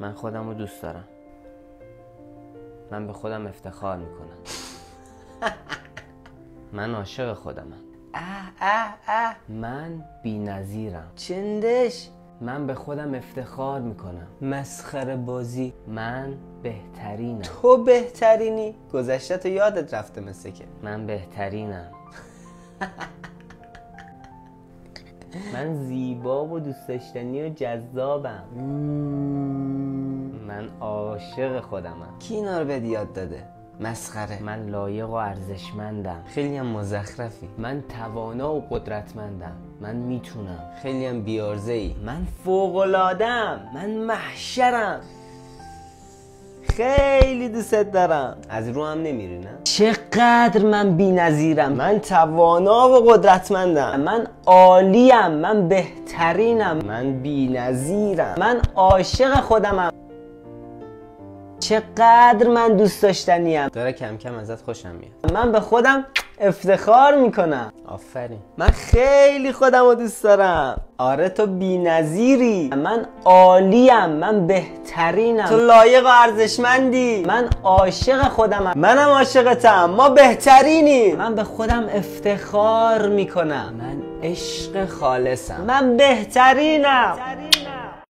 من خودم رو دوست دارم. من به خودم افتخار میکنم. من عاشق خودمم. من بی‌نظیرم. چندش. من به خودم افتخار میکنم. مسخره بازی. من بهترینم. تو بهترینی؟ گذشته تو یادت رفته مثل که. من بهترینم. من زیبا و دوست داشتنی و جذابم. من عاشق خودمم. کی اینا رو بهت یاد داده؟ مسخره. من لایق و ارزشمندم. خیلی هم مزخرفی. من توانا و قدرتمندم. من میتونم. خیلی هم بیارزه‌ای. من فوق‌العاده‌ام. من محشرم. خیلی دوست دارم. از رو هم نمیری نه؟ چقدر من بی‌نظیرم. من توانا و قدرتمندم. من عالیم. من بهترینم. من بی‌نظیرم. من عاشق خودمم. چقدر من دوست داشتنیم. داره کم کم ازت خوشم میاد. من به خودم افتخار میکنم. آفرین. من خیلی خودم رو دوست دارم. آره تو بی‌نظیری. من عالیم. من بهترینم. تو لایق و ارزشمندی. من عاشق خودمم. منم عاشقتم. ما بهترینیم. من به خودم افتخار میکنم. من عشق خالصم. من بهترینم.